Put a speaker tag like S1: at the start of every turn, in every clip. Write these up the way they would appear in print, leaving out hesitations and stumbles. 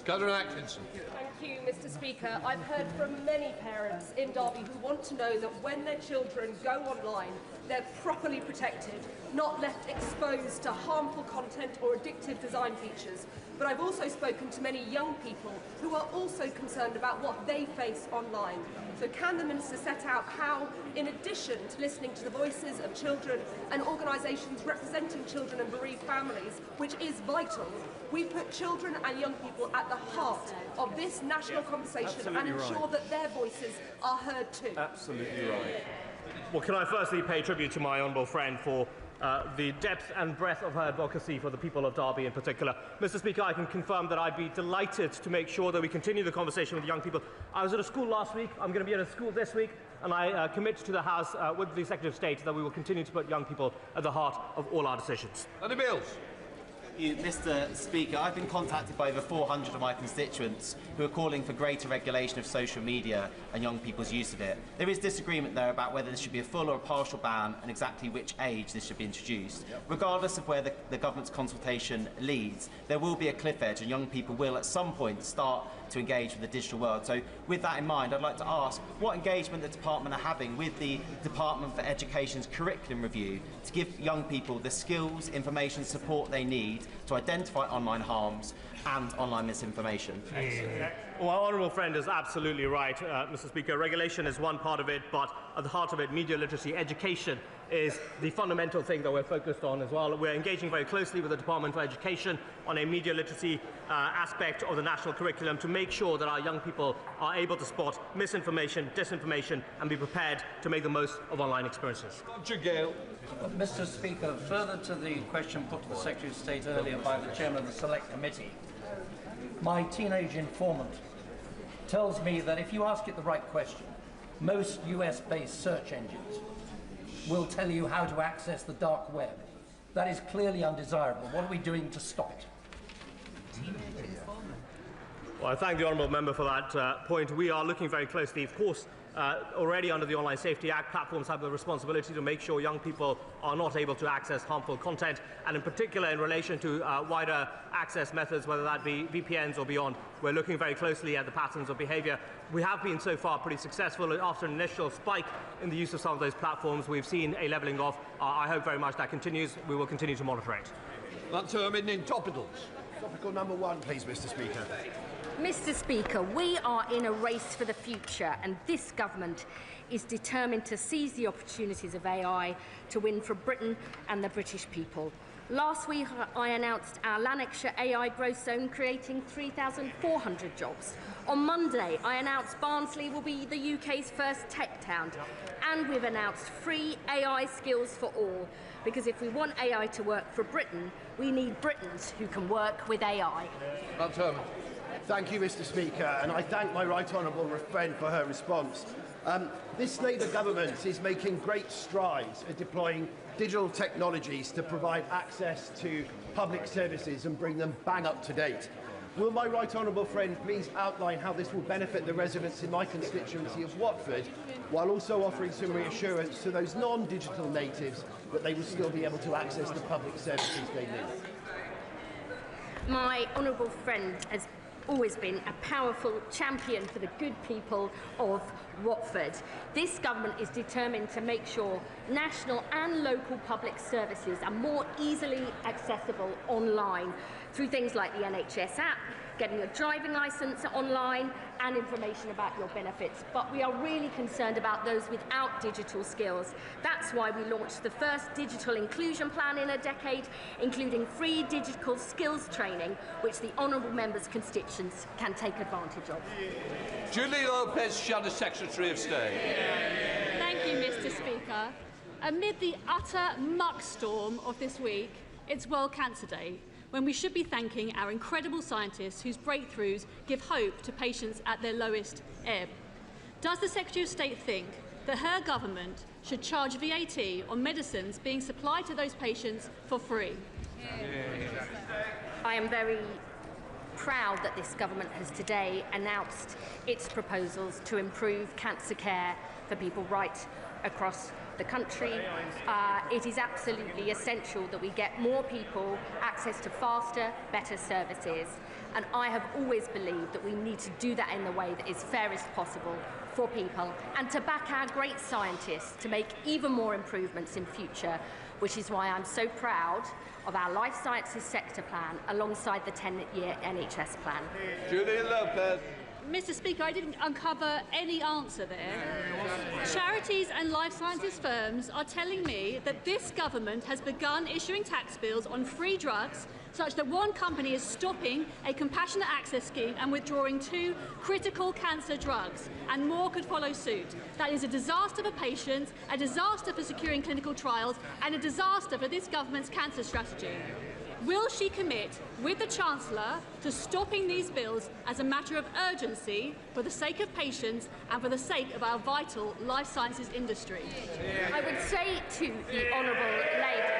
S1: Governor Atkinson.
S2: Thank you, Mr. Speaker. I've heard from many parents in Derby who want to know that when their children go online, they're properly protected, not left exposed to harmful content or addictive design features. But I've also spoken to many young people who are also concerned about what they face online. So can the Minister set out how, in addition to listening to the voices of children and organisations representing children and bereaved families, which is vital, we put children and young people at the heart of this national conversation and ensure that their voices are heard too?
S3: Absolutely right.
S4: Well, can I firstly pay tribute to my honourable friend for the depth and breadth of her advocacy for the people of Derby in particular. Mr. Speaker, I can confirm that I'd be delighted to make sure that we continue the conversation with young people. I was at a school last week, I'm going to be at a school this week, and I commit to the House with the Secretary of State that we will continue to put young people at the heart of all our decisions.
S1: And the bills.
S5: Mr. Speaker, I've been contacted by over 400 of my constituents who are calling for greater regulation of social media and young people's use of it. There is disagreement there about whether this should be a full or a partial ban and exactly which age this should be introduced. Regardless of where the government's consultation leads, there will be a cliff edge and young people will at some point start to engage with the digital world. So with that in mind, I'd like to ask what engagement the Department are having with the Department for Education's curriculum review to give young people the skills, information, support they need to identify online harms and online misinformation.
S4: Well, our honourable friend is absolutely right, Mr. Speaker. Regulation is one part of it, but at the heart of it, media literacy, education is the fundamental thing that we're focused on as well. We're engaging very closely with the Department for Education on a media literacy aspect of the national curriculum to make sure that our young people are able to spot misinformation, disinformation, and be prepared to make the most of online experiences.
S6: Mr. Speaker, further to the question put to the Secretary of State earlier by the Chairman of the Select Committee, my teenage informant tells me that if you ask it the right question, most US-based search engines will tell you how to access the dark web. That is clearly undesirable. What are we doing to stop it?
S4: Well, I thank the honourable member for that point. We are looking very closely, of course, already under the Online Safety Act, platforms have the responsibility to make sure young people are not able to access harmful content, and in particular in relation to wider access methods, whether that be VPNs or beyond. We're looking very closely at the patterns of behaviour. We have been so far pretty successful. After an initial spike in the use of some of those platforms, we've seen a levelling off. I hope very much that continues. We will continue to monitor it.
S1: That's in topicals.
S7: Topical number one, please, Mr. Speaker.
S8: Mr. Speaker, we are in a race for the future, and this government is determined to seize the opportunities of AI to win for Britain and the British people. Last week, I announced our Lanarkshire AI growth zone, creating 3,400 jobs. On Monday, I announced Barnsley will be the UK's first tech town. And we've announced free AI skills for all, because if we want AI to work for Britain, we need Britons who can work with AI.
S7: Thank you, Mr. Speaker, and I thank my right honourable friend for her response. This Labour government is making great strides at deploying digital technologies to provide access to public services and bring them bang up to date. Will my right honourable friend please outline how this will benefit the residents in my constituency of Watford, while also offering some reassurance to those non-digital natives that they will still be able to access the public services they need?
S8: My honourable friend has always been a powerful champion for the good people of Watford. This government is determined to make sure national and local public services are more easily accessible online through things like the NHS app, getting a driving licence online, and information about your benefits. But we are really concerned about those without digital skills. That's why we launched the first digital inclusion plan in a decade, including free digital skills training, which the honourable member's constituents can take advantage of.
S1: Julie Lopez, Shadow Secretary of State.
S9: Thank you, Mr. Speaker. Amid the utter muckstorm of this week, it's World Cancer Day, when we should be thanking our incredible scientists whose breakthroughs give hope to patients at their lowest ebb. Does the Secretary of State think that her government should charge VAT on medicines being supplied to those patients for free?
S8: I am very proud that this government has today announced its proposals to improve cancer care for people right across the country. It is absolutely essential that we get more people access to faster, better services. And I have always believed that we need to do that in the way that is fairest possible for people and to back our great scientists to make even more improvements in future, which is why I'm so proud of our life sciences sector plan alongside the 10-year NHS plan.
S1: Julian Lopez.
S9: Mr. Speaker, I didn't uncover any answer there. Charities and life sciences firms are telling me that this government has begun issuing tax bills on free drugs, such that one company is stopping a compassionate access scheme and withdrawing 2 critical cancer drugs, and more could follow suit. That is a disaster for patients, a disaster for securing clinical trials, and a disaster for this government's cancer strategy. Will she commit, with the Chancellor, to stopping these bills as a matter of urgency for the sake of patients and for the sake of our vital life sciences industry?
S8: I would say to the Honourable Lady...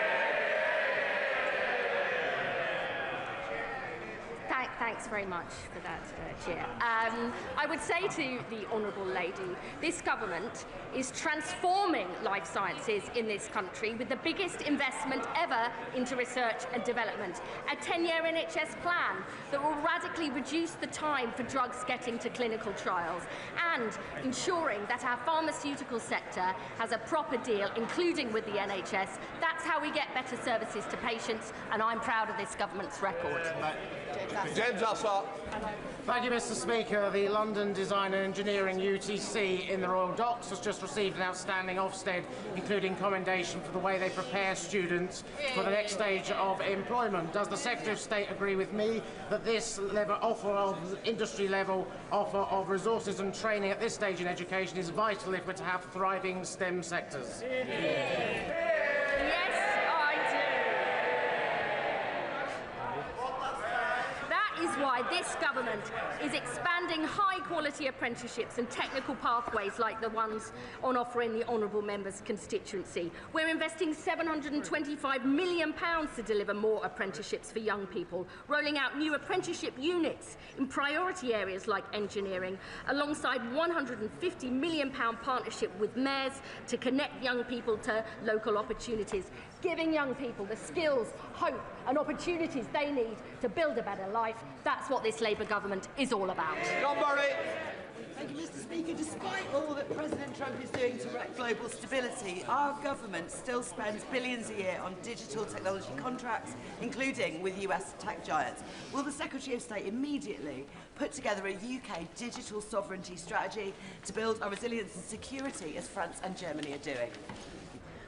S8: Thanks very much for that, Chair. I would say to the Honourable Lady, this government is transforming life sciences in this country with the biggest investment ever into research and development, a 10-year NHS plan that will radically reduce the time for drugs getting to clinical trials, and ensuring that our pharmaceutical sector has a proper deal, including with the NHS. That's how we get better services to patients, and I'm proud of this government's record.
S1: James Ossart.
S3: Thank you, Mr. Speaker. The London Design and Engineering UTC in the Royal Docks has just received an outstanding Ofsted, including commendation for the way they prepare students for the next stage of employment. Does the Secretary of State agree with me that this industry-level offer of resources and training at this stage in education is vital if we're to have thriving STEM sectors?
S8: Why this government is expanding high-quality apprenticeships and technical pathways like the ones on offer in the honourable member's constituency. We're investing £725 million to deliver more apprenticeships for young people, rolling out new apprenticeship units in priority areas like engineering, alongside £150 million partnership with mayors to connect young people to local opportunities, giving young people the skills, hope and opportunities they need to build a better life. That's what this Labour government is all about.
S1: John Murray.
S10: Thank you, Mr. Speaker. Despite all that President Trump is doing to wreck global stability, our government still spends billions a year on digital technology contracts, including with US tech giants. Will the Secretary of State immediately put together a UK digital sovereignty strategy to build our resilience and security as France and Germany are doing?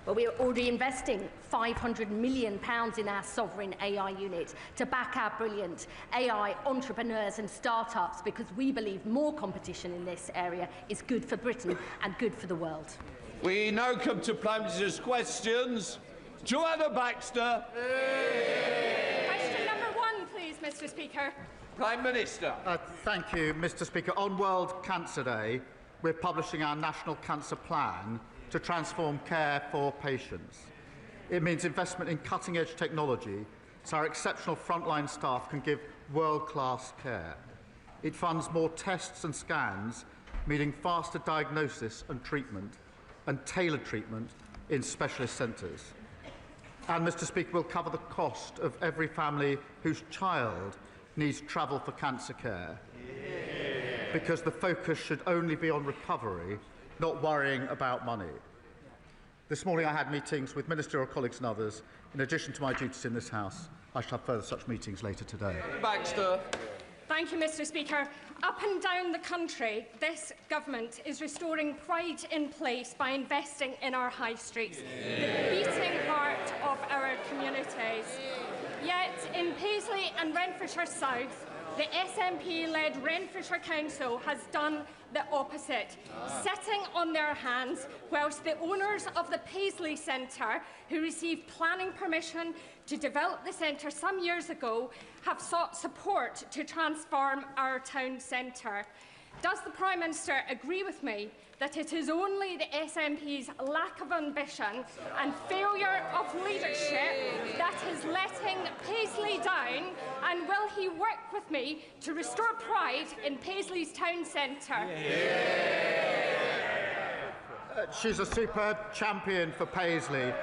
S8: Well, we are already investing £500 million in our sovereign AI unit to back our brilliant AI entrepreneurs and startups, because we believe more competition in this area is good for Britain and good for the world.
S1: We now come to Prime Minister's questions. Joanna Baxter.
S2: Question number 1, please, Mr. Speaker.
S1: Prime Minister.
S11: Thank you, Mr. Speaker. On World Cancer Day, we're publishing our National Cancer Plan to transform care for patients. It means investment in cutting-edge technology so our exceptional frontline staff can give world-class care. It funds more tests and scans, meaning faster diagnosis and treatment, and tailored treatment in specialist centres. And, Mr. Speaker, will cover the cost of every family whose child needs travel for cancer care, because the focus should only be on recovery, not worrying about money. This morning I had meetings with ministerial colleagues and others. In addition to my duties in this House, I shall have further such meetings later today.
S1: Baxter.
S2: Thank you, Mr. Speaker. Up and down the country, this government is restoring pride in place by investing in our high streets, the beating heart of our communities. Yet in Paisley and Renfrewshire South, the SNP-led Renfrewshire Council has done the opposite, sitting on their hands whilst the owners of the Paisley Centre, who received planning permission to develop the centre some years ago, have sought support to transform our town centre. Does the Prime Minister agree with me that it is only the SNP's lack of ambition and failure of leadership that is letting Paisley down, and will he work with me to restore pride in Paisley's town centre?
S11: She's a superb champion for Paisley.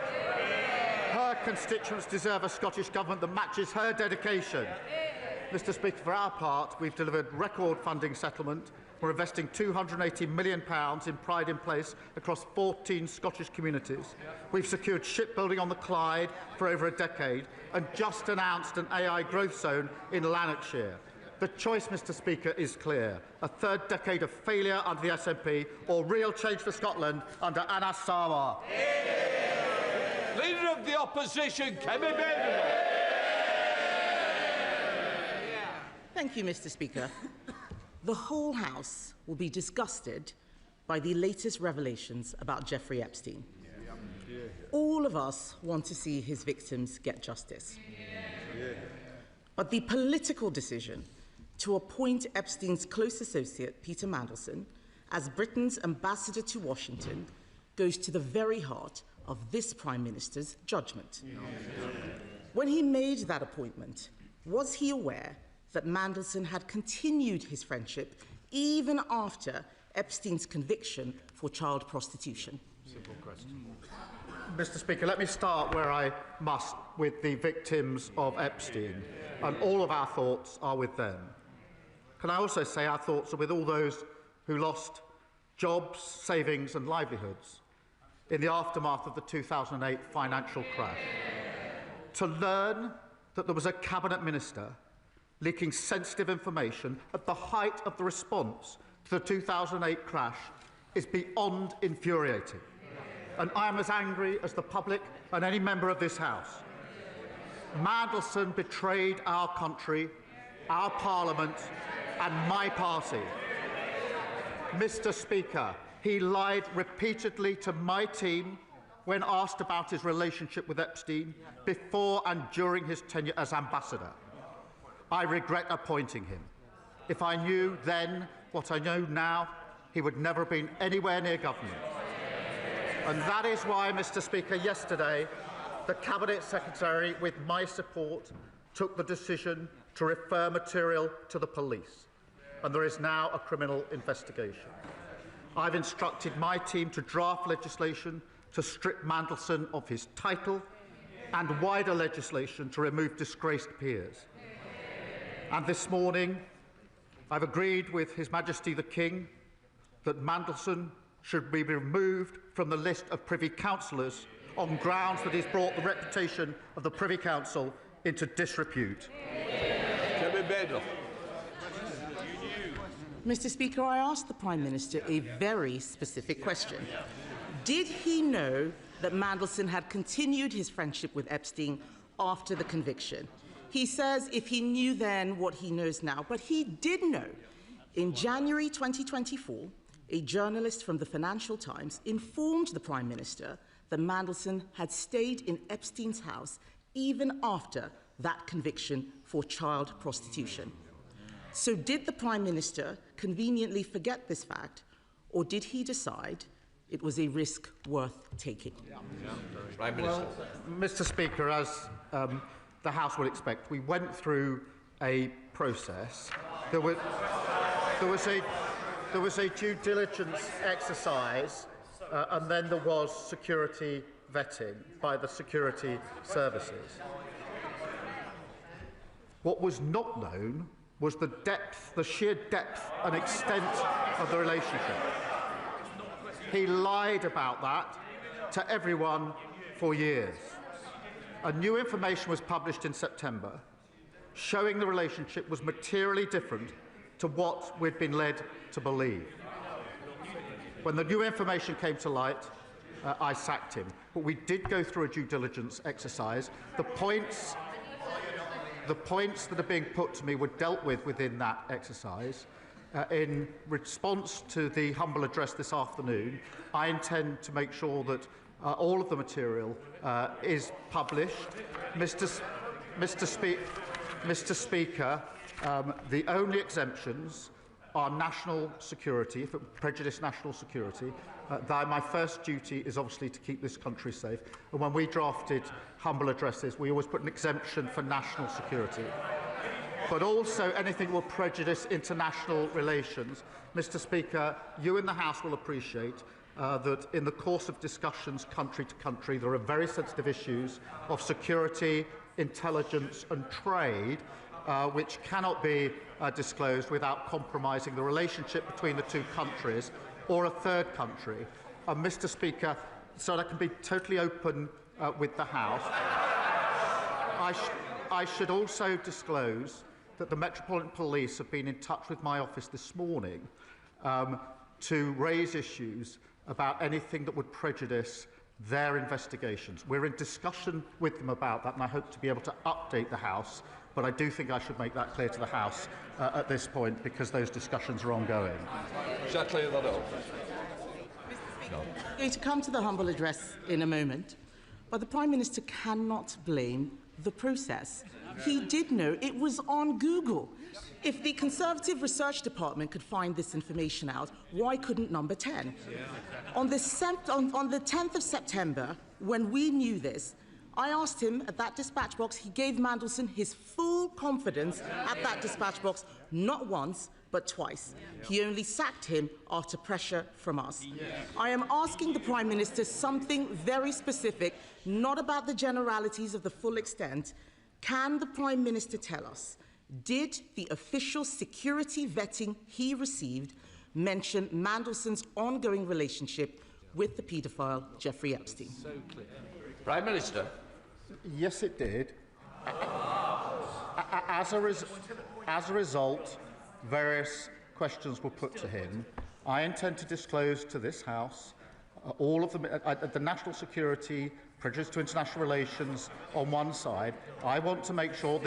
S11: Her constituents deserve a Scottish Government that matches her dedication. Mr. Speaker, for our part, we've delivered record funding settlement. We're investing £280 million in Pride in Place across 14 Scottish communities. We've secured shipbuilding on the Clyde for over a decade and just announced an AI growth zone in Lanarkshire. The choice, Mr. Speaker, is clear. A third decade of failure under the SNP or real change for Scotland under Anna Sarwar.
S1: Leader of the Opposition, Keir Starmer.
S12: Thank you, Mr. Speaker. The whole House will be disgusted by the latest revelations about Jeffrey Epstein. All of us want to see his victims get justice. But the political decision to appoint Epstein's close associate, Peter Mandelson, as Britain's ambassador to Washington goes to the very heart of this Prime Minister's judgment. When he made that appointment, was he aware that Mandelson had continued his friendship even after Epstein's conviction for child prostitution?
S11: Simple question. Mr. Speaker, let me start where I must with the victims of Epstein, and all of our thoughts are with them. Can I also say our thoughts are with all those who lost jobs, savings and livelihoods in the aftermath of the 2008 financial crash. To learn that there was a cabinet minister leaking sensitive information at the height of the response to the 2008 crash is beyond infuriating. And I am as angry as the public and any member of this House. Mandelson betrayed our country, our Parliament and my party. Mr. Speaker, he lied repeatedly to my team when asked about his relationship with Epstein before and during his tenure as ambassador. I regret appointing him. If I knew then what I know now, he would never have been anywhere near government. And that is why, Mr. Speaker, yesterday, the Cabinet Secretary, with my support, took the decision to refer material to the police, and there is now a criminal investigation. I've instructed my team to draft legislation to strip Mandelson of his title and wider legislation to remove disgraced peers. And this morning, I've agreed with His Majesty the King that Mandelson should be removed from the list of Privy Councillors on grounds that he's brought the reputation of the Privy Council into disrepute.
S12: Mr. Speaker, I asked the Prime Minister a very specific question. Did he know that Mandelson had continued his friendship with Epstein after the conviction? He says if he knew then what he knows now, but he did know. In January 2024, a journalist from the Financial Times informed the Prime Minister that Mandelson had stayed in Epstein's house even after that conviction for child prostitution. So did the Prime Minister conveniently forget this fact, or did he decide it was a risk worth taking?
S1: Prime Minister.
S11: Well, Mr. Speaker, as the House would expect, we went through a process. There was a due diligence exercise, and then there was security vetting by the security services. What was not known was the depth, the sheer depth and extent of the relationship. He lied about that to everyone for years. And new information was published in September showing the relationship was materially different to what we'd been led to believe. When the new information came to light, I sacked him. But we did go through a due diligence exercise. The points that are being put to me were dealt with within that exercise. In response to the humble address this afternoon, I intend to make sure that all of the material is published. Mr. Speaker, the only exemptions are national security, if it would prejudice national security. My first duty is obviously to keep this country safe. And when we drafted humble addresses, we always put an exemption for national security. But also anything will prejudice international relations. Mr. Speaker, you in the House will appreciate that in the course of discussions country to country, there are very sensitive issues of security, intelligence and trade, which cannot be disclosed without compromising the relationship between the two countries or a third country. Mr. Speaker, so that I can be totally open with the House, I should also disclose that the Metropolitan Police have been in touch with my office this morning to raise issues about anything that would prejudice their investigations. We're in discussion with them about that, and I hope to be able to update the House, but I do think I should make that clear to the House at this point, because those discussions are ongoing.
S1: Shall I clear that up?
S12: I'm going to come to the humble address in a moment, but the Prime Minister cannot blame the process. He did know it was on Google. If the Conservative Research Department could find this information out, why couldn't Number 10? On the 10th of September, when we knew this, I asked him at that dispatch box. He gave Mandelson his full confidence at that dispatch box, not once, but twice. He only sacked him after pressure from us. I am asking the Prime Minister something very specific, not about the generalities of the full extent. Can the Prime Minister tell us, did the official security vetting he received mention Mandelson's ongoing relationship with the paedophile Jeffrey Epstein?
S1: So clear. Prime Minister.
S11: Yes, it did. As a result, various questions were put to him. I intend to disclose to this House all of them, the national security, prejudice to international relations on one side. I want to make sure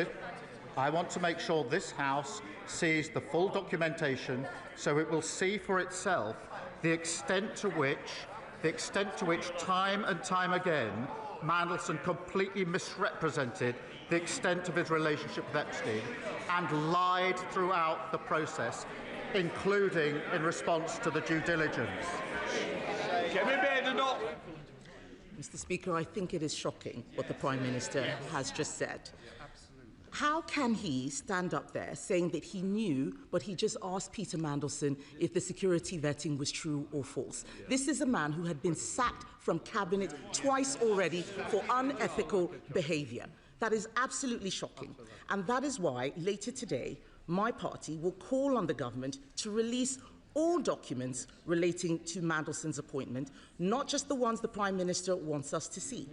S11: this House sees the full documentation, so it will see for itself the extent to which time and time again Mandelson completely misrepresented the extent of his relationship with Epstein and lied throughout the process, including in response to the due diligence.
S12: Mr. Speaker, I think it is shocking what the Prime Minister has just said. How can he stand up there saying that he knew, but he just asked Peter Mandelson if the security vetting was true or false? This is a man who had been sacked from cabinet twice already for unethical behaviour. That is absolutely shocking. And that is why later today, my party will call on the government to release all documents relating to Mandelson's appointment, not just the ones the Prime Minister wants us to see.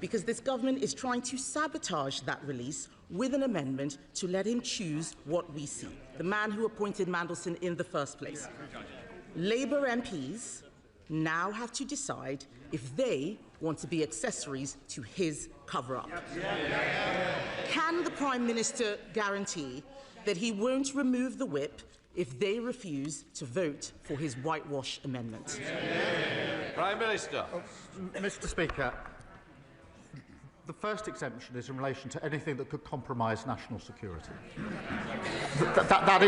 S12: Because this government is trying to sabotage that release with an amendment to let him choose what we see, the man who appointed Mandelson in the first place. Labour MPs now have to decide if they want to be accessories to his cover-up. Can the Prime Minister guarantee that he won't remove the whip if they refuse to vote for his whitewash amendment?
S1: Prime Minister.
S11: Mr. Speaker, the first exemption is in relation to anything that could compromise national security. That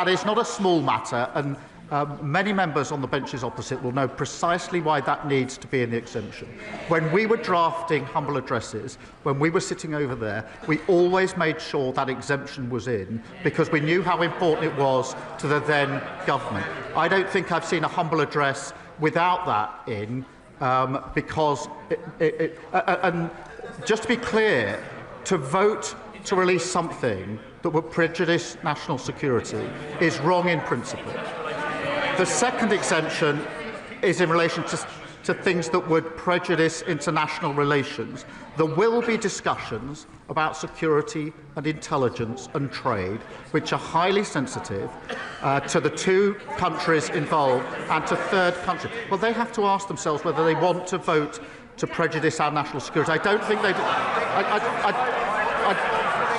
S11: is not a small matter, and many members on the benches opposite will know precisely why that needs to be in the exemption. When we were drafting humble addresses, when we were sitting over there, we always made sure that exemption was in, because we knew how important it was to the then government. I don't think I've seen a humble address without that in, because and just to be clear, to vote to release something that would prejudice national security is wrong in principle. The second exemption is in relation to things that would prejudice international relations. There will be discussions about security and intelligence and trade, which are highly sensitive to the two countries involved and to third countries. Well, they have to ask themselves whether they want to vote to prejudice our national security. I don't think they do.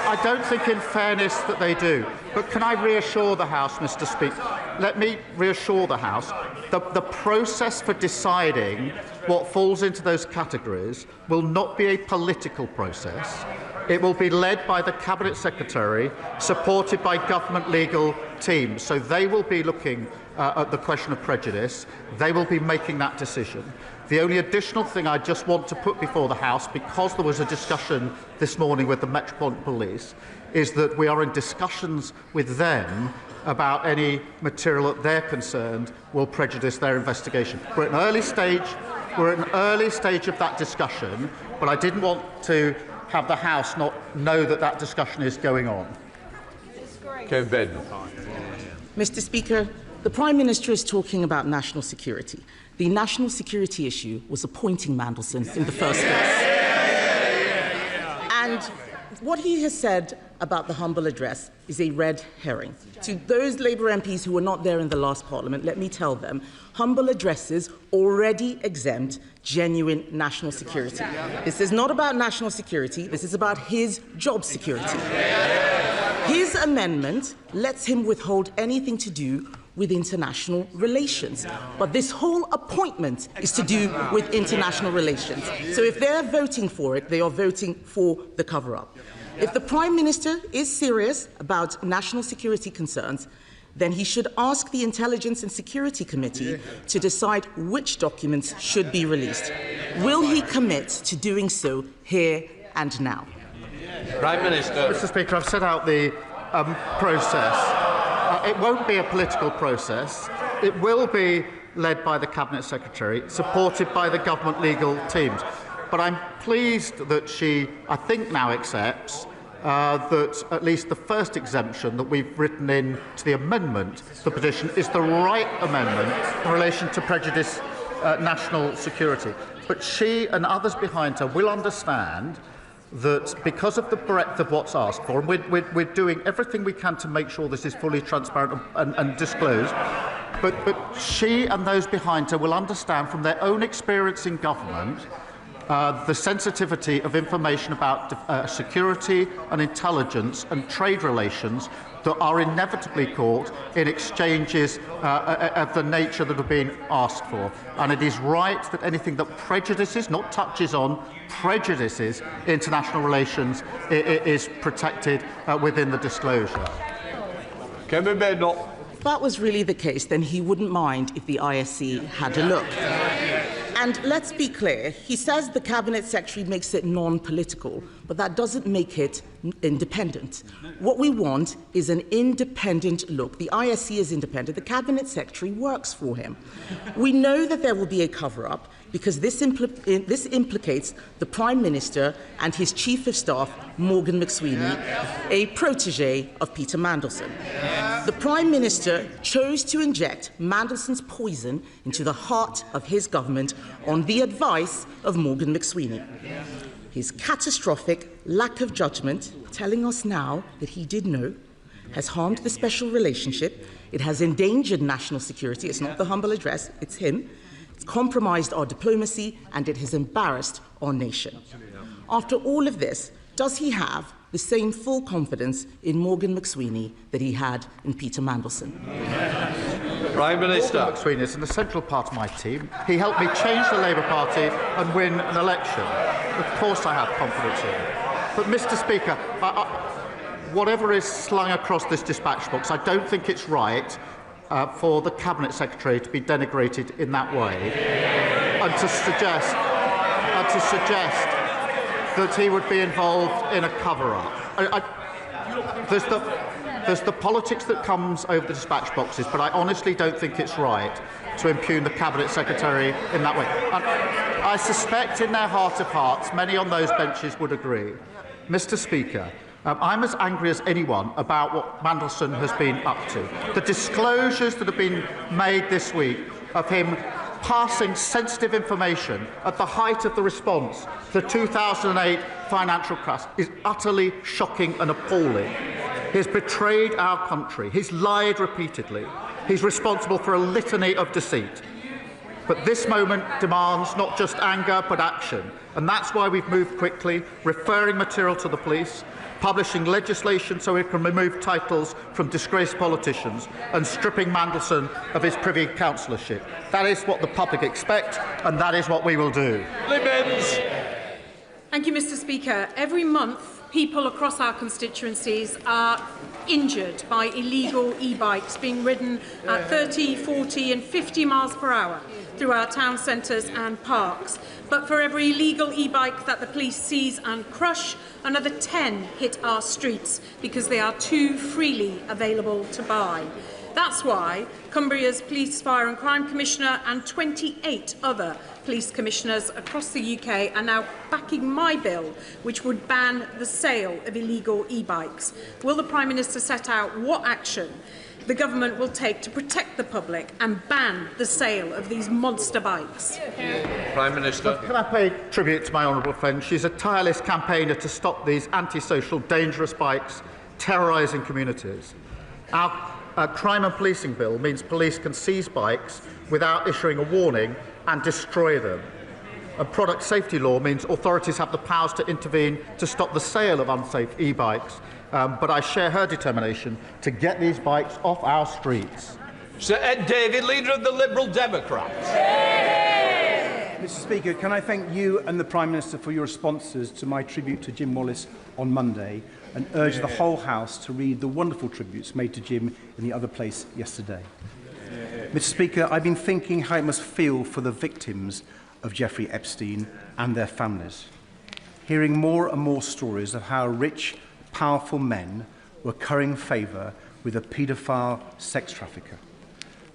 S11: I don't think, in fairness, that they do. But can I reassure the House, Mr. Speaker? Let me reassure the House that the process for deciding what falls into those categories will not be a political process. It will be led by the Cabinet Secretary, supported by government legal teams. So they will be looking at the question of prejudice. They will be making that decision. The only additional thing I just want to put before the House, because there was a discussion this morning with the Metropolitan Police, is that we are in discussions with them about any material that they're concerned will prejudice their investigation. We're at an early stage of that discussion, but I didn't want to have the House not know that that discussion is going on?
S1: Kevin Benn.
S12: Mr. Speaker, the Prime Minister is talking about national security. The national security issue was appointing Mandelson in the first place. And what he has said about the humble address is a red herring. To those Labour MPs who were not there in the last Parliament, let me tell them, humble addresses already exempt genuine national security. This is not about national security, this is about his job security. His amendment lets him withhold anything to do with international relations. But this whole appointment is to do with international relations. So if they're voting for it, they are voting for the cover-up. If the Prime Minister is serious about national security concerns, then he should ask the Intelligence and Security Committee to decide which documents should be released. Will he commit to doing so here and now?
S1: Prime Minister.
S11: Mr. Speaker, I've set out the process. It won't be a political process. It will be led by the Cabinet Secretary, supported by the government legal teams. But I'm pleased that she, I think, now accepts that at least the first exemption that we've written into the amendment, the petition, is the right amendment in relation to prejudice national security. But she and others behind her will understand that because of the breadth of what's asked for, and we're doing everything we can to make sure this is fully transparent and disclosed, but she and those behind her will understand from their own experience in government the sensitivity of information about security and intelligence and trade relations that are inevitably caught in exchanges of the nature that have been asked for. And it is right that anything that prejudices, not touches on, prejudices international relations is protected within the disclosure.
S1: Kevin Benn.
S12: If that was really the case, then he wouldn't mind if the ISC had a look. And let's be clear, he says the Cabinet Secretary makes it non-political, but that doesn't make it independent. What we want is an independent look. The ISC is independent. The Cabinet Secretary works for him. We know that there will be a cover-up because this implicates the Prime Minister and his Chief of Staff, Morgan McSweeney, a protege of Peter Mandelson. The Prime Minister chose to inject Mandelson's poison into the heart of his government on the advice of Morgan McSweeney. His catastrophic lack of judgment, telling us now that he did know, has harmed the special relationship. It has endangered national security. It's not the humble address, it's him. It's compromised our diplomacy, and it has embarrassed our nation. After all of this, does he have the same full confidence in Morgan McSweeney that he had in Peter Mandelson?
S1: Prime Minister.
S11: Morgan McSweeney is an essential part of my team. He helped me change the Labour Party and win an election. Of course I have confidence in him. But, Mr. Speaker, whatever is slung across this dispatch box, I don't think it's right for the Cabinet Secretary to be denigrated in that way and to suggest that he would be involved in a cover-up. There's the politics that comes over the dispatch boxes, but I honestly don't think it's right to impugn the Cabinet Secretary in that way. And I suspect in their heart of hearts, many on those benches would agree. Mr. Speaker, I'm as angry as anyone about what Mandelson has been up to. The disclosures that have been made this week of him passing sensitive information at the height of the response to the 2008 financial crash is utterly shocking and appalling. He's betrayed our country. He's lied repeatedly. He's responsible for a litany of deceit. But this moment demands not just anger, but action. And that's why we've moved quickly, referring material to the police, publishing legislation so we can remove titles from disgraced politicians, and stripping Mandelson of his Privy Councillorship. That is what the public expect, and that is what we will do.
S1: Libens.
S13: Thank you, Mr. Speaker. Every month, people across our constituencies are injured by illegal e-bikes being ridden at 30, 40 and 50 miles per hour through our town centres and parks. But for every illegal e-bike that the police seize and crush, another 10 hit our streets because they are too freely available to buy. That's why Cumbria's Police, Fire and Crime Commissioner and 28 other police commissioners across the UK are now backing my bill, which would ban the sale of illegal e-bikes. Will the Prime Minister set out what action the government will take to protect the public and ban the sale of these monster bikes?
S1: Prime Minister.
S11: Can I pay tribute to my honourable friend? She's a tireless campaigner to stop these antisocial, dangerous bikes terrorising communities. Our crime and policing bill means police can seize bikes without issuing a warning and destroy them. A product safety law means authorities have the powers to intervene to stop the sale of unsafe e-bikes. But I share her determination to get these bikes off our streets.
S1: Sir Ed Davey, leader of the Liberal Democrats.
S14: Mr. Speaker, can I thank you and the Prime Minister for your responses to my tribute to Jim Wallace on Monday, and urge the whole House to read the wonderful tributes made to Jim in the other place yesterday. Mr. Speaker, I've been thinking how it must feel for the victims of Jeffrey Epstein and their families, hearing more and more stories of how rich, powerful men were currying favour with a paedophile sex trafficker,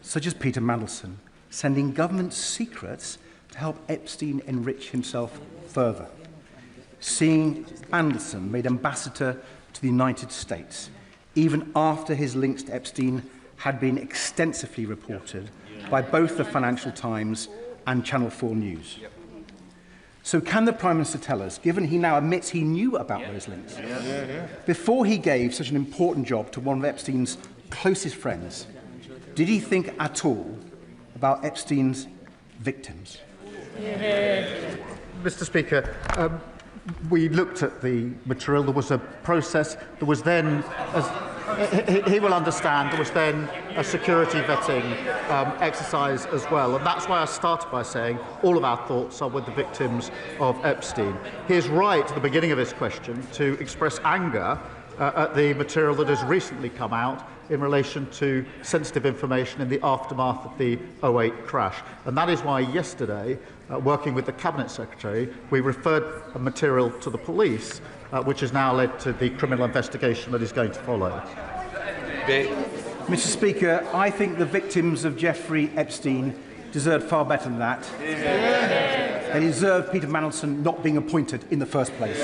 S14: such as Peter Mandelson, sending government secrets to help Epstein enrich himself further. Seeing Mandelson made ambassador to the United States, even after his links to Epstein had been extensively reported by both the Financial Times and Channel 4 News. So can the Prime Minister tell us, given he now admits he knew about those links, before he gave such an important job to one of Epstein's closest friends, did he think at all about Epstein's victims?
S11: Mr. Speaker, we looked at the material. There was a process. There was then, as he will understand, there was then a security vetting exercise as well. And that's why I started by saying all of our thoughts are with the victims of Epstein. He is right at the beginning of his question to express anger at the material that has recently come out in relation to sensitive information in the aftermath of the 2008 crash. And that is why yesterday, working with the Cabinet Secretary, we referred a material to the police, which has now led to the criminal investigation that is going to follow.
S14: Mr. Speaker, I think the victims of Jeffrey Epstein deserve far better than that. They deserve Peter Mandelson not being appointed in the first place.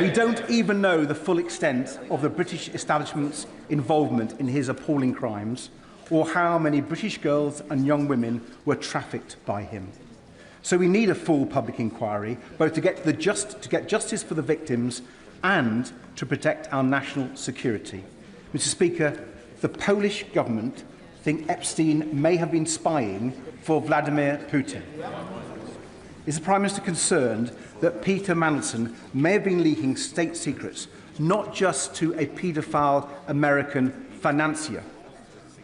S14: We don't even know the full extent of the British establishment's involvement in his appalling crimes, or how many British girls and young women were trafficked by him. So we need a full public inquiry, both to get justice for the victims and to protect our national security. Mr. Speaker, the Polish government think Epstein may have been spying for Vladimir Putin. Is the Prime Minister concerned that Peter Mandelson may have been leaking state secrets, not just to a paedophile American financier,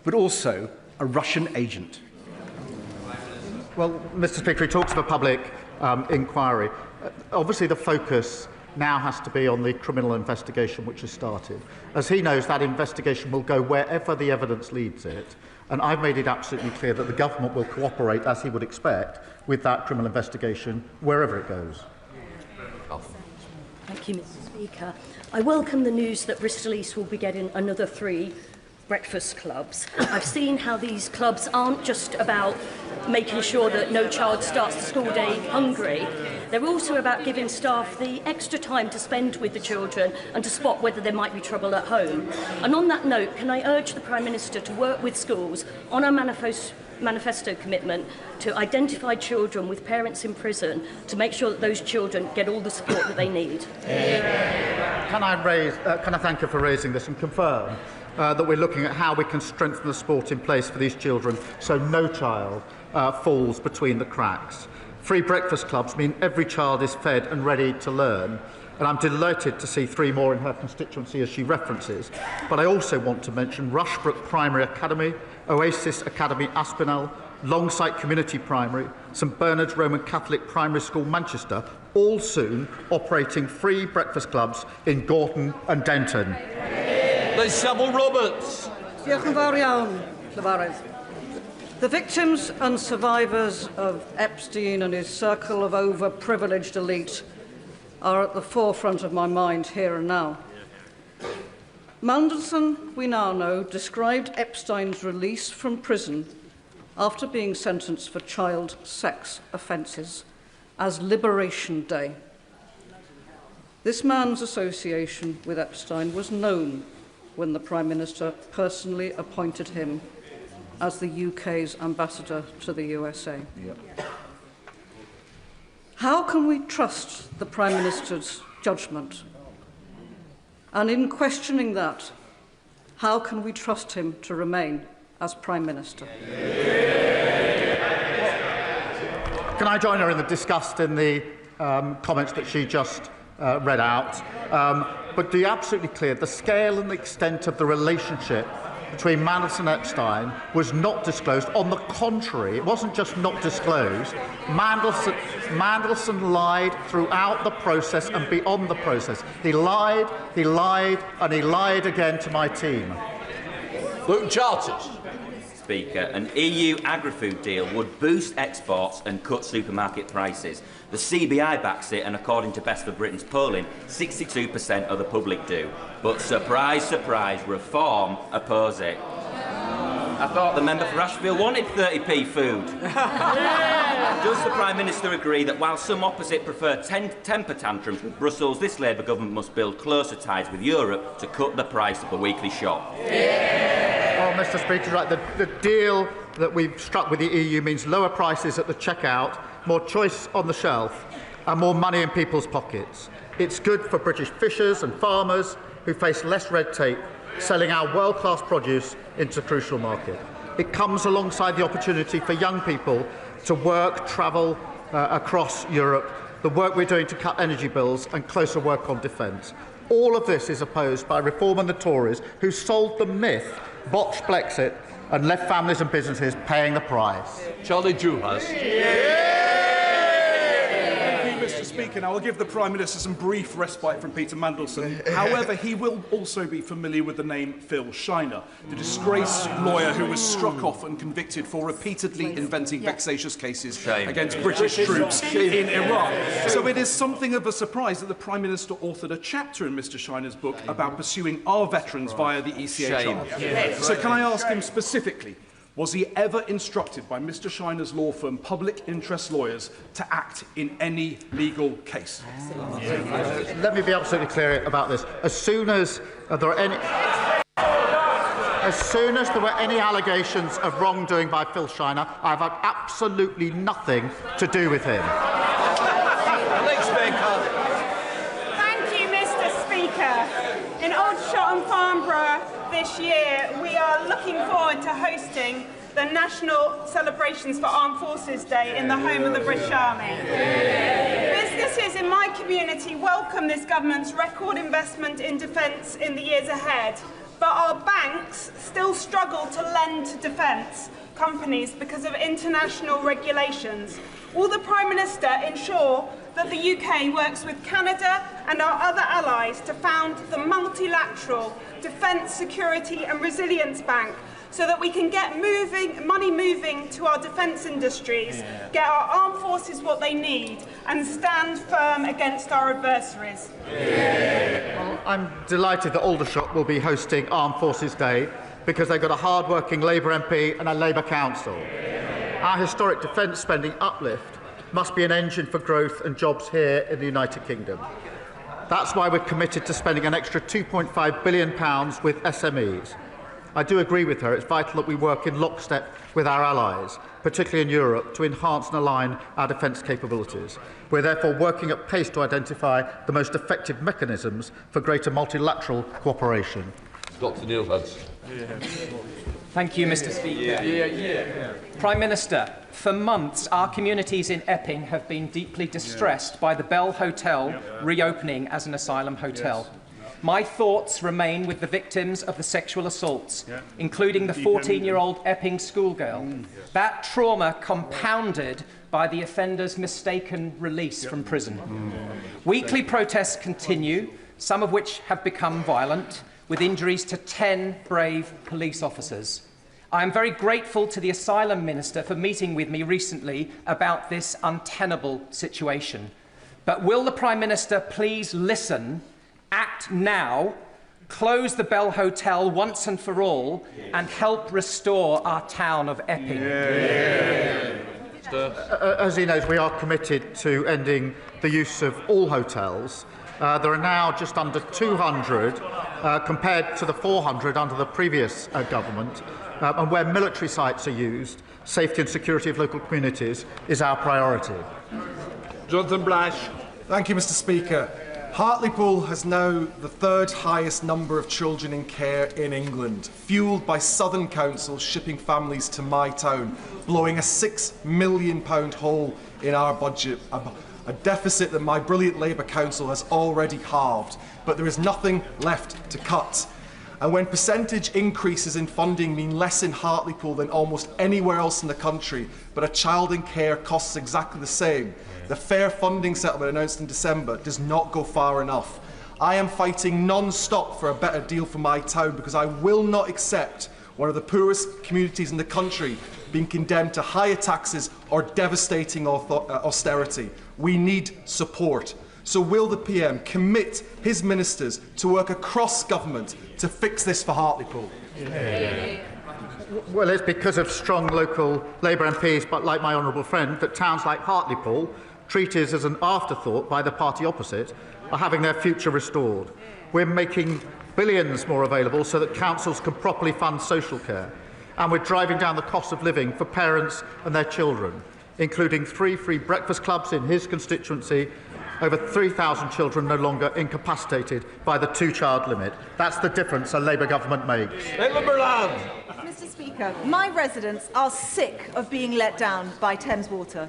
S14: but also a Russian agent?
S11: Well, Mr. Speaker, he talks of a public inquiry. Obviously, the focus now has to be on the criminal investigation which has started. As he knows, that investigation will go wherever the evidence leads it, and I've made it absolutely clear that the government will cooperate, as he would expect, with that criminal investigation wherever it goes.
S15: Thank you, Mr. Speaker. I welcome the news that Bristol East will be getting another 3 breakfast clubs. I've seen how these clubs aren't just about making sure that no child starts the school day hungry. They're also about giving staff the extra time to spend with the children and to spot whether there might be trouble at home. And on that note, can I urge the Prime Minister to work with schools on our manifesto commitment to identify children with parents in prison to make sure that those children get all the support that they need?
S11: Can I thank her for raising this and confirm that we're looking at how we can strengthen the support in place for these children so no child falls between the cracks. Free breakfast clubs mean every child is fed and ready to learn, and I'm delighted to see 3 more in her constituency as she references. But I also want to mention Rushbrook Primary Academy, Oasis Academy Aspinall, Longsight Community Primary, St Bernard's Roman Catholic Primary School Manchester, all soon operating free breakfast clubs in Gorton and Denton.
S1: Liz Saville-Roberts.
S16: Diolch yn fawr iawn, Llyfarydd. The victims and survivors of Epstein and his circle of overprivileged elite are at the forefront of my mind here and now. Mandelson, we now know, described Epstein's release from prison after being sentenced for child sex offences as Liberation Day. This man's association with Epstein was known when the Prime Minister personally appointed him as the UK's ambassador to the USA. Yep. How can we trust the Prime Minister's judgment? And in questioning that, how can we trust him to remain as Prime Minister?
S11: Can I join her in the disgust in the comments that she just read out? But to be absolutely clear, the scale and the extent of the relationship between Mandelson and Epstein was not disclosed. On the contrary, it wasn't just not disclosed. Mandelson lied throughout the process and beyond the process. He lied, and he lied again to my team.
S1: Luke Charters.
S17: Speaker, an EU agri-food deal would boost exports and cut supermarket prices. The CBI backs it, and according to Best for Britain's polling, 62% of the public do. But surprise, surprise, Reform oppose it. I thought the member for Ashfield wanted 30p food. Does the Prime Minister agree that while some opposite prefer temper tantrums with Brussels, this Labour government must build closer ties with Europe to cut the price of a weekly shop?
S11: Well, Mr. Speaker, right, the deal that we've struck with the EU means lower prices at the checkout, more choice on the shelf, and more money in people's pockets. It's good for British fishers and farmers who face less red tape, selling our world-class produce into a crucial market. It comes alongside the opportunity for young people to work, travel across Europe, the work we're doing to cut energy bills and closer work on defence. All of this is opposed by Reform and the Tories, who sold the myth, botched Brexit, and left families and businesses paying the price.
S1: Charlie Dewhurst.
S18: Mr. Speaker, now I'll give the Prime Minister some brief respite from Peter Mandelson. However, he will also be familiar with the name Phil Shiner, the disgraced lawyer who was struck off and convicted for repeatedly inventing vexatious cases against British troops in Iraq. So it is something of a surprise that the Prime Minister authored a chapter in Mr. Shiner's book about pursuing our veterans via the ECHR. So can I ask him specifically, was he ever instructed by Mr. Shiner's law firm, Public Interest Lawyers, to act in any legal case?
S11: Let me be absolutely clear about this. As soon as there were any allegations of wrongdoing by Phil Shiner, I've had absolutely nothing to do with him.
S19: Thank you, Mr. Speaker. In Aldershot and Farnborough this year, we are looking forward to hosting the National Celebrations for Armed Forces Day in the home of the British Army. Businesses in my community welcome this government's record investment in defence in the years ahead, but our banks still struggle to lend to defence companies because of international regulations. Will the Prime Minister ensure that the UK works with Canada and our other allies to found the multilateral Defence, Security and Resilience Bank so that we can get money moving to our defence industries, get our armed forces what they need and stand firm against our adversaries?
S11: Well, I'm delighted that Aldershot will be hosting Armed Forces Day because they've got a hard-working Labour MP and a Labour council. Our historic defence spending uplift must be an engine for growth and jobs here in the United Kingdom. That's why we're committed to spending an extra £2.5 billion with SMEs. I do agree with her. It's vital that we work in lockstep with our allies, particularly in Europe, to enhance and align our defence capabilities. We're therefore working at pace to identify the most effective mechanisms for greater multilateral cooperation.
S1: Dr. Neil Hudson.
S20: Thank you, Mr. Speaker. Prime Minister, for months our communities in Epping have been deeply distressed by the Bell Hotel reopening as an asylum hotel. My thoughts remain with the victims of the sexual assaults, including the 14-year-old Epping schoolgirl. That trauma compounded by the offender's mistaken release from prison. Weekly protests continue, some of which have become violent, with injuries to 10 brave police officers. I am very grateful to the Asylum Minister for meeting with me recently about this untenable situation. But will the Prime Minister please listen, act now, close the Bell Hotel once and for all, and help restore our town of Epping.
S11: As he knows, we are committed to ending the use of all hotels. There are now just under 200 compared to the 400 under the previous government. And where military sites are used, safety and security of local communities is our priority.
S21: Jonathan Blash.
S22: Thank you, Mr. Speaker. Hartlepool has now the third highest number of children in care in England, fuelled by Southern Council shipping families to my town, blowing a £6 million hole in our budget, a deficit that my brilliant Labour Council has already halved, but there is nothing left to cut. And when percentage increases in funding mean less in Hartlepool than almost anywhere else in the country, but a child in care costs exactly the same, the fair funding settlement announced in December does not go far enough. I am fighting non-stop for a better deal for my town because I will not accept one of the poorest communities in the country being condemned to higher taxes or devastating austerity. We need support. So will the PM commit his ministers to work across government to fix this for Hartlepool?
S11: Well, it's because of strong local Labour MPs, but like my honourable friend, that towns like Hartlepool, treated as an afterthought by the party opposite, are having their future restored. We're making billions more available so that councils can properly fund social care. And we're driving down the cost of living for parents and their children, including 3 free breakfast clubs in his constituency, over 3,000 children no longer incapacitated by the 2-child limit. That's the difference a Labour government makes.
S23: Mr. Speaker, my residents are sick of being let down by Thames Water.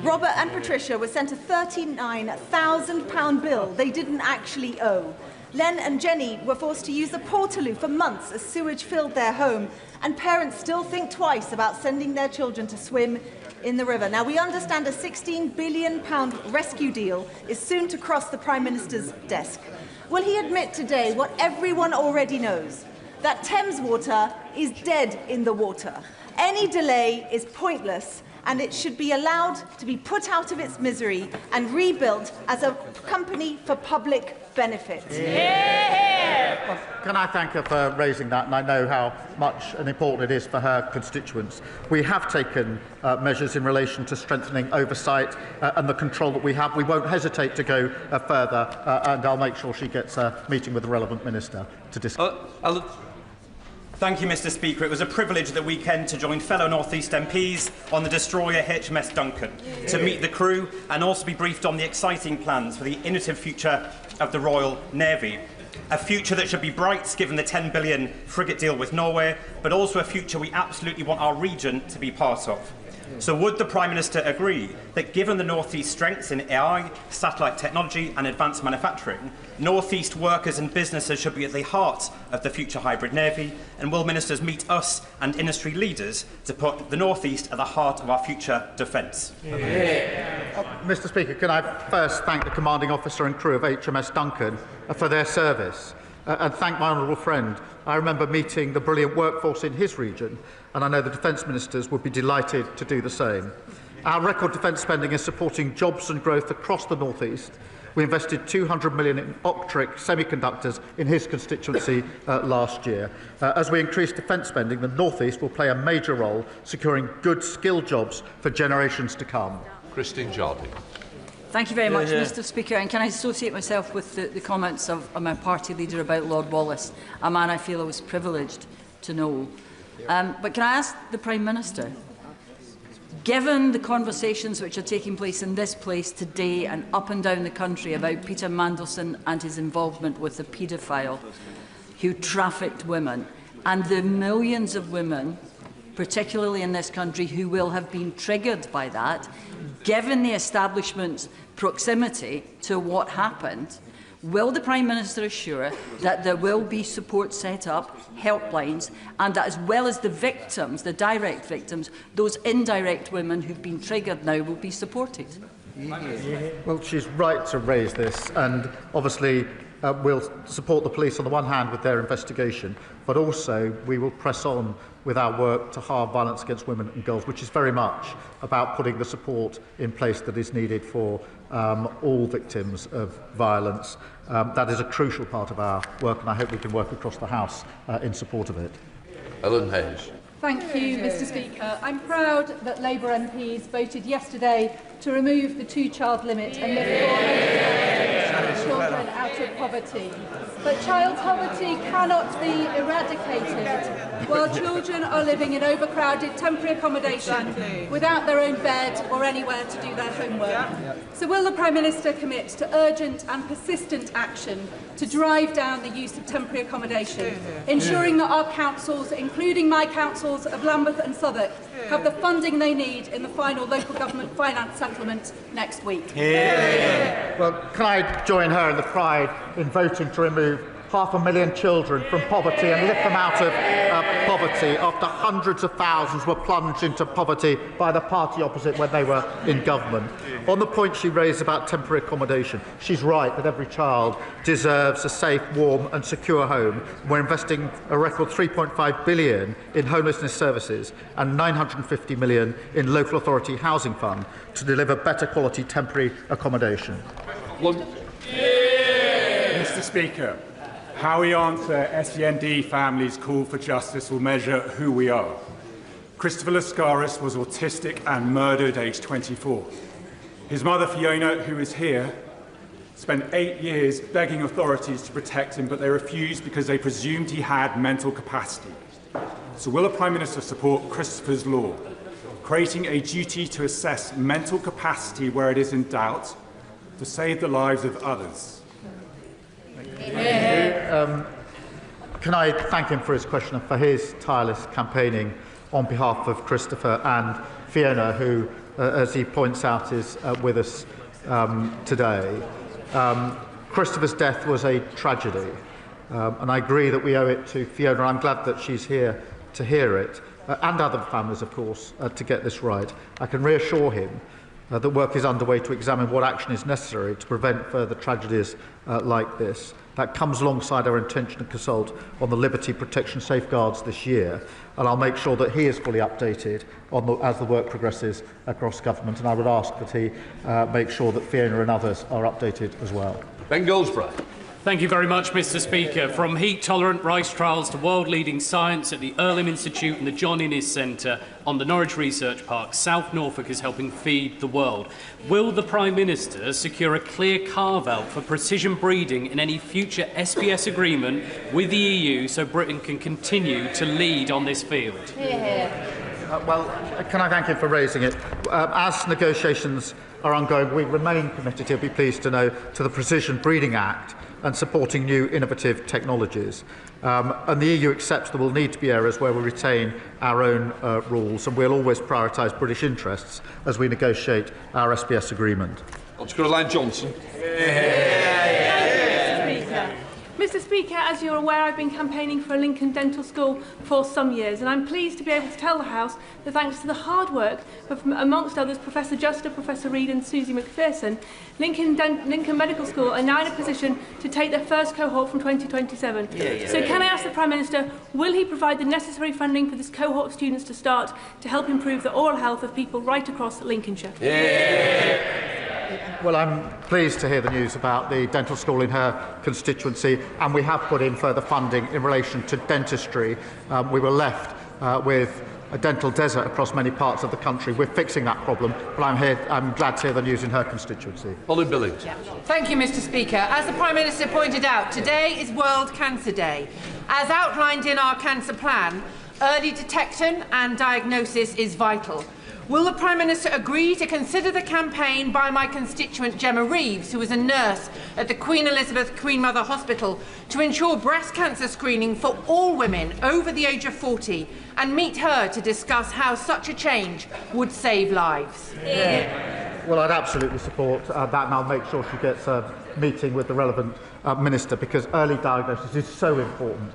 S23: Robert and Patricia were sent a £39,000 bill they didn't actually owe. Len and Jenny were forced to use the Portaloo for months as sewage filled their home, and parents still think twice about sending their children to swim in the river. Now, we understand a £16 billion rescue deal is soon to cross the Prime Minister's desk. Will he admit today what everyone already knows? That Thames Water is dead in the water. Any delay is pointless, and it should be allowed to be put out of its misery and rebuilt as a company for public benefit.
S11: Well, can I thank her for raising that, and I know how much and important it is for her constituents. We have taken measures in relation to strengthening oversight and the control that we have. We won't hesitate to go further, and I'll make sure she gets a meeting with the relevant minister to discuss.
S24: Thank you, Mr. Speaker. It was a privilege that weekend to join fellow North East MPs on the destroyer HMS Duncan, to meet the crew and also be briefed on the exciting plans for the innovative future of the Royal Navy. A future that should be bright, given the £10 billion frigate deal with Norway, but also a future we absolutely want our region to be part of. So would the Prime Minister agree that given the North East strengths in AI, satellite technology and advanced manufacturing, North East workers and businesses should be at the heart of the future hybrid navy, and will ministers meet us and industry leaders to put the North East at the heart of our future defence?
S11: Mr. Speaker, can I first thank the commanding officer and crew of HMS Duncan for their service, and thank my honourable friend. I remember meeting the brilliant workforce in his region, and I know the defence ministers would be delighted to do the same. Our record defence spending is supporting jobs and growth across the North East. We invested £200 million in Optric semiconductors in his constituency last year. As we increase defence spending, the North East will play a major role securing good skilled jobs for generations to come.
S1: Christine Jardine.
S25: Thank you very much, Mr. Speaker. And can I associate myself with the comments of my party leader about Lord Wallace, a man I feel I was privileged to know. But can I ask the Prime Minister, given the conversations which are taking place in this place today and up and down the country about Peter Mandelson and his involvement with the paedophile who trafficked women, and the millions of women, particularly in this country, who will have been triggered by that, given the establishment's proximity to what happened, will the Prime Minister assure that there will be support set up, helplines, and that as well as the victims, the direct victims, those indirect women who've been triggered now will be supported?
S11: Well, she's right to raise this, and obviously we'll support the police on the one hand with their investigation, but also we will press on with our work to halve violence against women and girls, which is very much about putting the support in place that is needed for all victims of violence. That is a crucial part of our work, and I hope we can work across the House in support of it.
S1: Ellen Hayes.
S4: Thank you, Mr Speaker. I'm proud that Labour MPs voted yesterday to remove the two-child limit and lift 400,000 children out of poverty. But child poverty cannot be eradicated while children are living in overcrowded temporary accommodation without their own bed or anywhere to do their homework. So will the Prime Minister commit to urgent and persistent action to drive down the use of temporary accommodation, ensuring that our councils, including my councils of Lambeth and Southwark, have the funding they need in the final local government finance settlement next week?
S11: Well, can I join her in the pride in voting to remove 500,000 children from poverty and lift them out of poverty after hundreds of thousands were plunged into poverty by the party opposite when they were in government. On the point she raised about temporary accommodation, she's right that every child deserves a safe, warm and secure home. We're investing a record £3.5 billion in homelessness services and £950 million in local authority housing fund to deliver better quality temporary accommodation.
S5: Mr Speaker, how we answer SEND families' call for justice will measure who we are. Christopher Lascaris was autistic and murdered aged 24. His mother, Fiona, who is here, spent 8 years begging authorities to protect him, but they refused because they presumed he had mental capacity. So will the Prime Minister support Christopher's law, creating a duty to assess mental capacity where it is in doubt to save the lives of others?
S11: Can I thank him for his question and for his tireless campaigning on behalf of Christopher and Fiona, who, as he points out, is with us today. Christopher's death was a tragedy, and I agree that we owe it to Fiona. I'm glad that she's here to hear it, and other families, of course, to get this right. I can reassure him that work is underway to examine what action is necessary to prevent further tragedies like this. That comes alongside our intention to consult on the liberty protection safeguards this year, and I'll make sure that he is fully updated on as the work progresses across government, and I would ask that he make sure that Fiona and others are updated as well.
S1: Ben Goldsborough.
S6: Thank you very much, Mr Speaker. From heat-tolerant rice trials to world-leading science at the Earlham Institute and the John Innes Centre on the Norwich Research Park, South Norfolk is helping feed the world. Will the Prime Minister secure a clear carve-out for precision breeding in any future SPS agreement with the EU so Britain can continue to lead on this field?
S11: Well, can I thank him for raising it? As negotiations are ongoing, we remain committed, he'll be pleased to know, to the Precision Breeding Act and supporting new innovative technologies. And the EU accepts there will need to be areas where we retain our own rules, and we'll always prioritise British interests as we negotiate our SPS agreement.
S1: Caroline Johnson.
S4: Mr Speaker, as you're aware, I've been campaigning for a Lincoln Dental School for some years, and I'm pleased to be able to tell the House that thanks to the hard work of, amongst others, Professor Juster, Professor Reid and Susie McPherson, Lincoln Medical School are now in a position to take their first cohort from 2027. So can I ask the Prime Minister, will he provide the necessary funding for this cohort of students to start to help improve the oral health of people right across Lincolnshire?
S11: Well, I'm pleased to hear the news about the dental school in her constituency, and we have put in further funding in relation to dentistry. We were left with a dental desert across many parts of the country. We're fixing that problem, but I'm glad to hear the news in her constituency.
S1: Ollie Billings.
S7: Thank you, Mr Speaker. As the Prime Minister pointed out, today is World Cancer Day. As outlined in our cancer plan, early detection and diagnosis is vital. Will the Prime Minister agree to consider the campaign by my constituent Gemma Reeves, who is a nurse at the Queen Elizabeth Queen Mother Hospital, to ensure breast cancer screening for all women over the age of 40 and meet her to discuss how such a change would save lives?
S11: Well, I'd absolutely support that, and I'll make sure she gets a meeting with the relevant minister, because early diagnosis is so important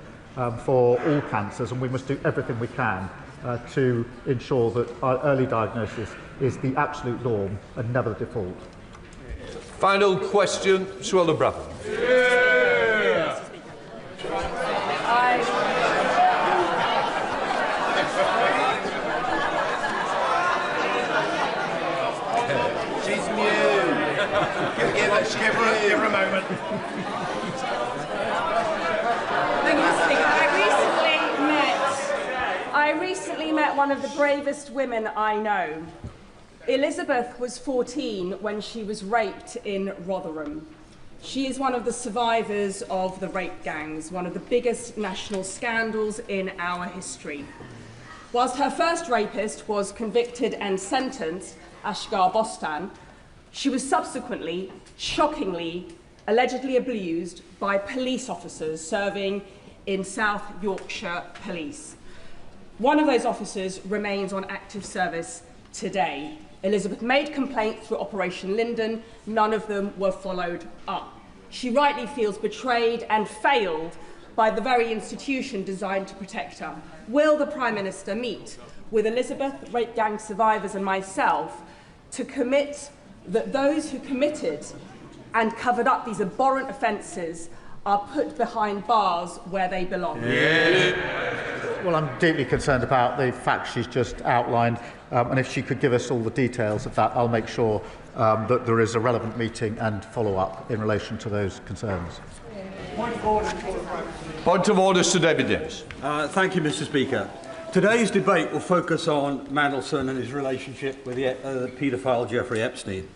S11: for all cancers, and we must do everything we can to ensure that our early diagnosis is the absolute norm and never the default.
S1: Final question, Suella Brabham.
S24: Just give her a moment.
S19: Thank you, Mr. Speaker. I recently met one of the bravest women I know. Elizabeth was 14 when she was raped in Rotherham. She is one of the survivors of the rape gangs, one of the biggest national scandals in our history. Whilst her first rapist was convicted and sentenced, Ashgar Bostan, she was subsequently, shockingly, allegedly abused by police officers serving in South Yorkshire Police. One of those officers remains on active service today. Elizabeth made complaint through Operation Linden. None of them were followed up. She rightly feels betrayed and failed by the very institution designed to protect her. Will the Prime Minister meet with Elizabeth, rape gang survivors and myself to commit that those who committed and covered up these abhorrent offences are put behind bars where they belong?
S11: Well, I'm deeply concerned about the facts she's just outlined, and if she could give us all the details of that, I'll make sure that there is a relevant meeting and follow-up in relation to those concerns.
S1: Point of order, Sir David Davis.
S2: Thank you, Mr. Speaker. Today's debate will focus on Mandelson and his relationship with the paedophile Jeffrey Epstein.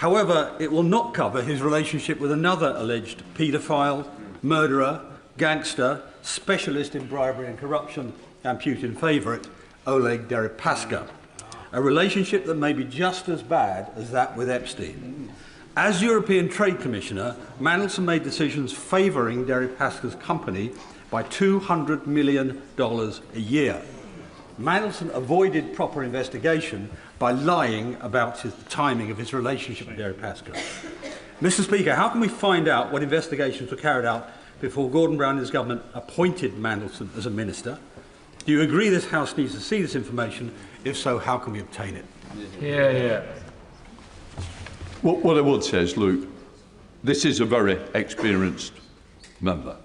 S2: However, it will not cover his relationship with another alleged paedophile, murderer, gangster, specialist in bribery and corruption, and Putin favourite, Oleg Deripaska, a relationship that may be just as bad as that with Epstein. As European Trade Commissioner, Mandelson made decisions favouring Deripaska's company by $200 million a year. Mandelson avoided proper investigation by lying about the timing of his relationship with Deripaska. Mr. Speaker, how can we find out what investigations were carried out before Gordon Brown and his government appointed Mandelson as a minister? Do you agree this House needs to see this information? If so, how can we obtain it?
S1: What I would say is, Luke, this is a very experienced member,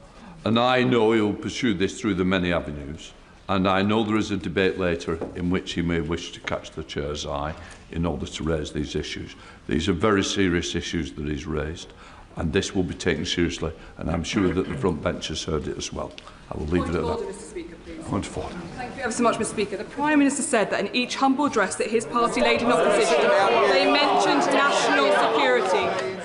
S1: and I know he'll pursue this through the many avenues, and I know there is a debate later in which he may wish to catch the chair's eye in order to raise these issues. These are very serious issues that he's raised, and this will be taken seriously, and I'm sure that the front bench has heard it as well. I will leave it at that.
S3: Mr. Speaker, please.
S1: Point of order.
S3: Thank you ever so much, Mr. Speaker. The Prime Minister said that in each humble address that his party laid in opposition, they mentioned national security.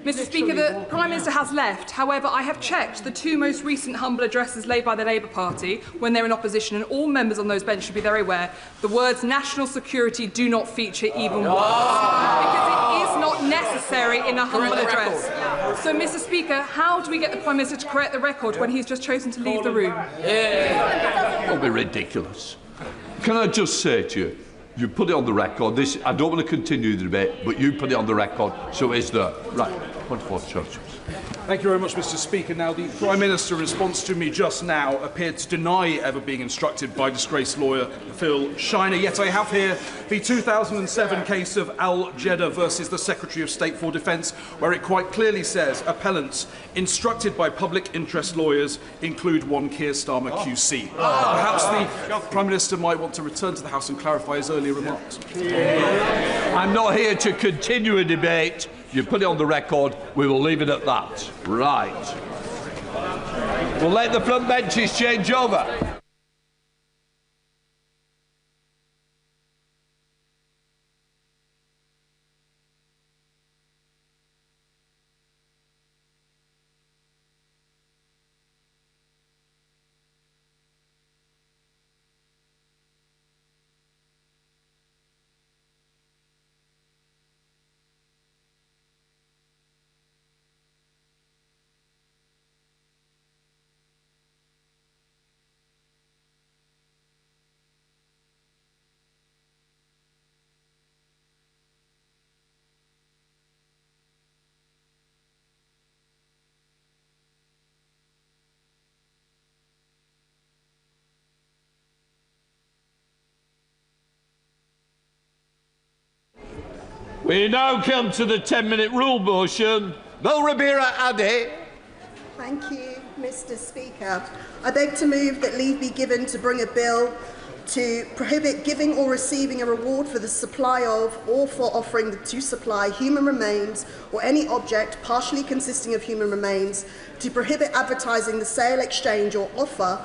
S3: Mr. Speaker, the Prime Minister has left. However, I have checked the two most recent humble addresses laid by the Labour Party when they're in opposition, and all members on those benches should be very aware the words national security do not feature even once, because it is not necessary in a humble address. So, Mr. Speaker, how do we get the Prime Minister to correct the record when he's just chosen to leave the room?
S1: Don't be ridiculous. Can I just say to you, you put it on the record. I don't want to continue the debate, but you put it on the record, so it's there. Right. Point of order, Church.
S18: Thank you very much, Mr. Speaker. Now, the Prime Minister, in response to me just now, appeared to deny ever being instructed by disgraced lawyer Phil Shiner. Yet I have here the 2007 case of Al Jeddah versus the Secretary of State for Defence, where it quite clearly says appellants instructed by public interest lawyers include one Keir Starmer QC. Perhaps the Prime Minister might want to return to the House and clarify his earlier remarks.
S1: I'm not here to continue a debate. You put it on the record, we will leave it at that. Right. We'll let the front benches change over. We now come to the 10-minute rule motion. Bill Rabira Addy.
S8: Thank you, Mr. Speaker. I beg to move that leave be given to bring a bill to prohibit giving or receiving a reward for the supply of or for offering to supply human remains or any object partially consisting of human remains, to prohibit advertising the sale, exchange or offer